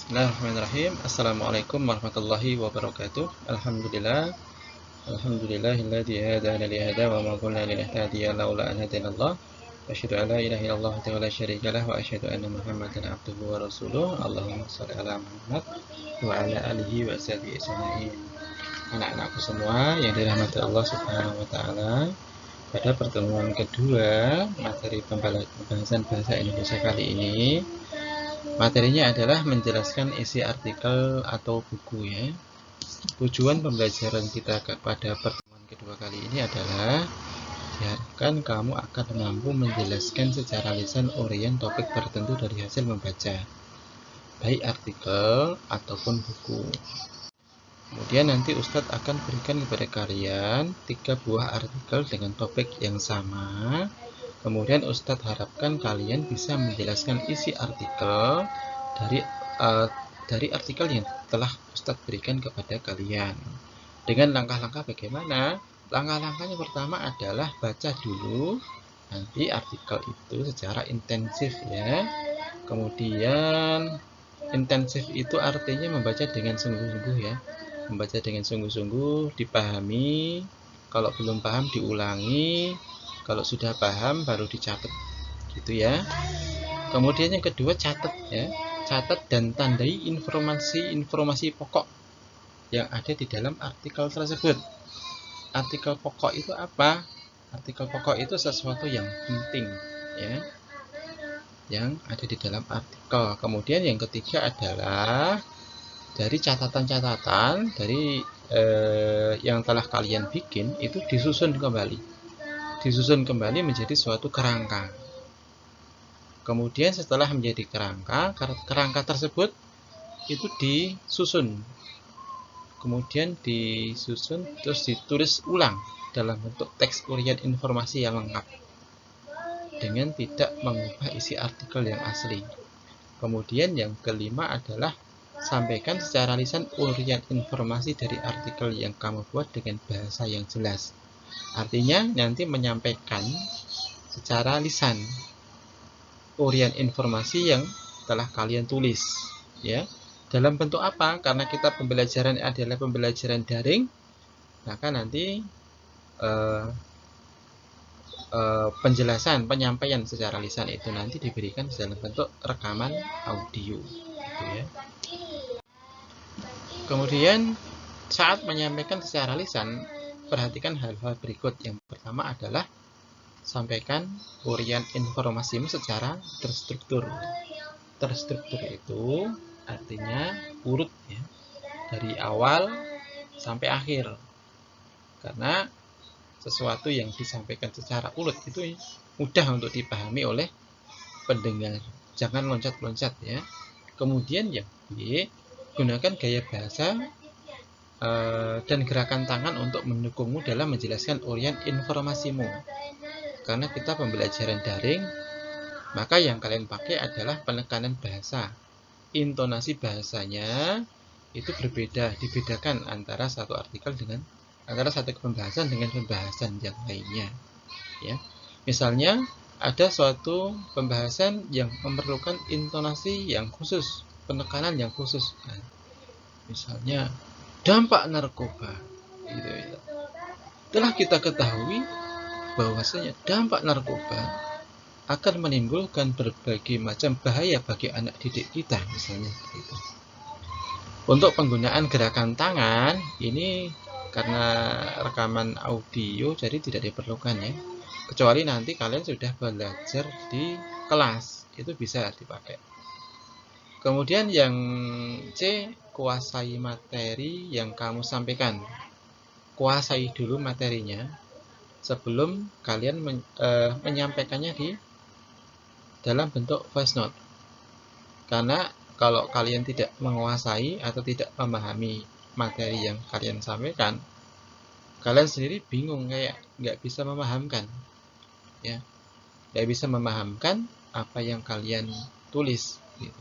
Bismillahirrahmanirrahim. Assalamualaikum warahmatullahi wabarakatuh. Alhamdulillahilladzi hadana li hada wa ma kunna linahtadiya laula an hadanallah. Asyhadu an la ilaha illallah wa la syarika lah wa asyhadu anna Muhammadan abduhu wa rasuluh. Allahumma shalli ala Muhammad wa ala alihi wa sahbihi ajmain. Anak-anakku semua yang dirahmati Allah Subhanahu wa taala, pada pertemuan kedua materi pembahasan bahasa Indonesia kali ini, materinya adalah menjelaskan isi artikel atau buku ya. Tujuan pembelajaran kita pada pertemuan kedua kali ini adalah diharapkan kamu akan mampu menjelaskan secara lisan uraian topik tertentu dari hasil membaca, baik artikel ataupun buku. Kemudian nanti Ustadz akan berikan kepada kalian 3 buah artikel dengan topik yang sama. Kemudian Ustadz harapkan kalian bisa menjelaskan isi artikel dari artikel yang telah Ustadz berikan kepada kalian. Dengan langkah-langkah bagaimana? Langkah-langkahnya pertama adalah baca dulu nanti artikel itu secara intensif ya. Kemudian intensif itu artinya membaca dengan sungguh-sungguh ya. Membaca dengan sungguh-sungguh, dipahami. Kalau belum paham diulangi. Kalau sudah paham baru dicatat, gitu ya. Kemudian yang kedua catat ya, catat dan tandai informasi pokok yang ada di dalam artikel tersebut. Artikel pokok itu apa? Artikel pokok itu sesuatu yang penting ya, yang ada di dalam artikel. Kemudian yang ketiga adalah dari catatan-catatan dari yang telah kalian bikin itu disusun kembali menjadi suatu kerangka. Kemudian setelah menjadi kerangka tersebut itu disusun. Kemudian disusun terus ditulis ulang dalam bentuk teks uraian informasi yang lengkap dengan tidak mengubah isi artikel yang asli. Kemudian yang kelima adalah sampaikan secara lisan uraian informasi dari artikel yang kamu buat dengan bahasa yang jelas. Artinya nanti menyampaikan secara lisan uraian informasi yang telah kalian tulis ya. Dalam bentuk apa? Karena kita pembelajaran adalah pembelajaran daring, maka nanti penyampaian secara lisan itu nanti diberikan dalam bentuk rekaman audio gitu ya. Kemudian saat menyampaikan secara lisan, perhatikan hal-hal berikut. Yang pertama adalah sampaikan uraian informasimu secara terstruktur. Terstruktur itu artinya urut ya, dari awal sampai akhir. Karena sesuatu yang disampaikan secara urut itu mudah untuk dipahami oleh pendengar. Jangan loncat-loncat ya. Kemudian yang B, gunakan gaya bahasa dan gerakan tangan untuk mendukungmu dalam menjelaskan uraian informasimu. Karena kita pembelajaran daring, maka yang kalian pakai adalah penekanan bahasa. Intonasi bahasanya itu berbeda, dibedakan antara satu pembahasan dengan pembahasan yang lainnya. Ya. Misalnya ada suatu pembahasan yang memerlukan intonasi yang khusus, penekanan yang khusus. Nah, misalnya dampak narkoba. Gitu. Telah kita ketahui bahwasanya dampak narkoba akan menimbulkan berbagai macam bahaya bagi anak didik kita, misalnya gitu. Untuk penggunaan gerakan tangan ini karena rekaman audio jadi tidak diperlukan ya. Kecuali nanti kalian sudah belajar di kelas, itu bisa dipakai. Kemudian yang C, kuasai materi yang kamu sampaikan. Kuasai dulu materinya sebelum kalian menyampaikannya di dalam bentuk voice note. Karena kalau kalian tidak menguasai atau tidak memahami materi yang kalian sampaikan, kalian sendiri bingung, kayak nggak bisa memahamkan ya, nggak bisa memahamkan apa yang kalian tulis gitu.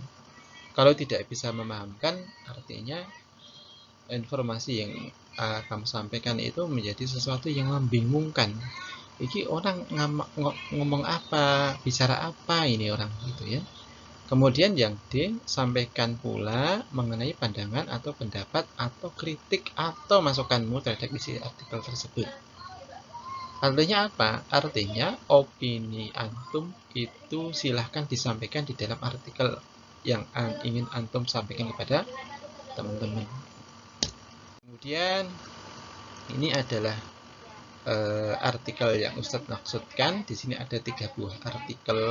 Kalau tidak bisa memahamkan, artinya informasi yang kamu sampaikan itu menjadi sesuatu yang membingungkan. Ini orang ngomong apa, bicara apa ini orang gitu ya. Kemudian yang D, sampaikan pula mengenai pandangan atau pendapat atau kritik atau masukanmu terhadap isi artikel tersebut. Artinya apa? Artinya opini antum itu silahkan disampaikan di dalam artikel yang ingin antum sampaikan kepada teman-teman. Kemudian ini adalah artikel yang Ustadz maksudkan. Di sini ada 3 buah artikel,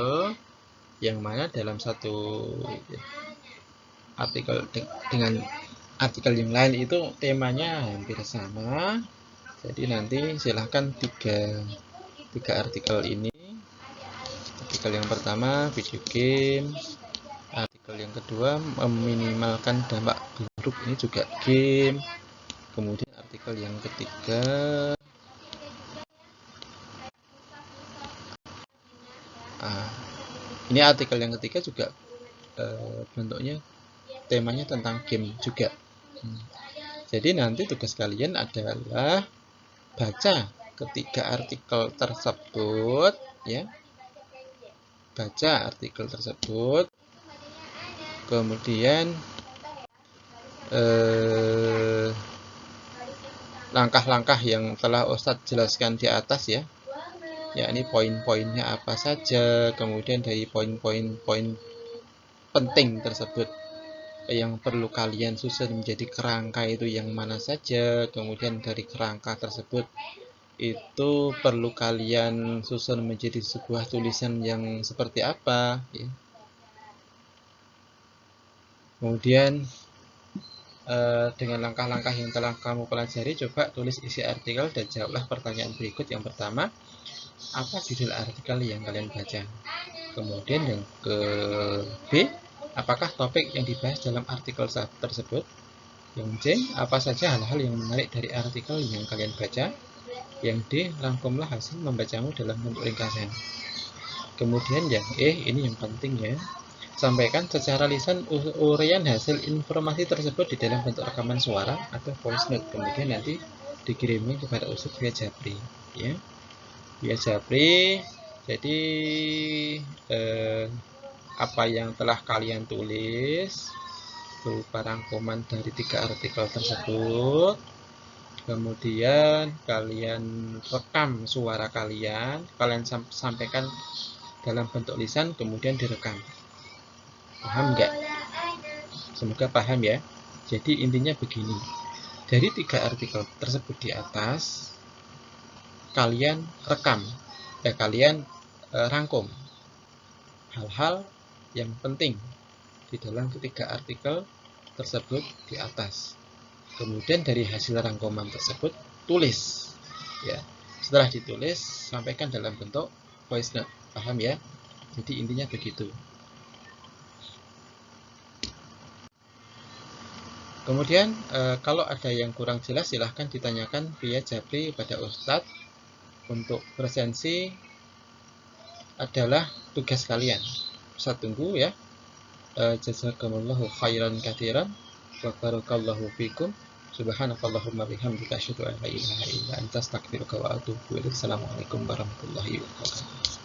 yang mana dalam satu artikel dengan artikel yang lain itu temanya hampir sama. Jadi nanti silahkan tiga artikel ini. Artikel yang pertama video game, artikel yang kedua meminimalkan dampak buruk, ini juga game. Kemudian artikel yang ketiga ini artikel yang ketiga juga bentuknya temanya tentang game juga. Jadi nanti tugas kalian adalah baca ketiga artikel tersebut ya. Baca artikel tersebut. Kemudian langkah-langkah yang telah Ustadz jelaskan di atas ya. Yakni poin-poinnya apa saja, kemudian dari poin-poin penting tersebut yang perlu kalian susun menjadi kerangka itu yang mana saja, kemudian dari kerangka tersebut itu perlu kalian susun menjadi sebuah tulisan yang seperti apa ya. Kemudian dengan langkah-langkah yang telah kamu pelajari, coba tulis isi artikel dan jawablah pertanyaan berikut. Yang pertama, apa judul artikel yang kalian baca? Kemudian yang ke B, apakah topik yang dibahas dalam artikel tersebut? Yang C, apa saja hal-hal yang menarik dari artikel yang kalian baca? Yang D, rangkumlah hasil membacamu dalam bentuk ringkasan. Kemudian yang E, ini yang penting ya, sampaikan secara lisan uraian hasil informasi tersebut di dalam bentuk rekaman suara atau voice note. Kemudian nanti dikirimkan kepada Ustadz via Japri ya. Via Japri. Jadi apa yang telah kalian tulis berupa rangkuman dari 3 artikel tersebut, kemudian kalian rekam suara kalian sampaikan dalam bentuk lisan, kemudian direkam. Paham nggak? Semoga paham ya. Jadi intinya begini, dari 3 artikel tersebut di atas kalian rekam, kalian rangkum hal-hal yang penting di dalam ketiga artikel tersebut di atas. Kemudian dari hasil rangkuman tersebut tulis ya. Setelah ditulis, sampaikan dalam bentuk voice note. Paham ya? Jadi intinya begitu. Kemudian kalau ada yang kurang jelas silahkan ditanyakan via Japri pada Ustadz. Untuk presensi adalah tugas kalian. Ustadz tunggu ya. Jazakumullahu khairan katsiran wa barakallahu fikum. Subhanakallahumma bihamdika asyhadu an la ilaha illa anta astaghfiruka wa atubu ilaik. Assalamualaikum warahmatullahi wabarakatuh.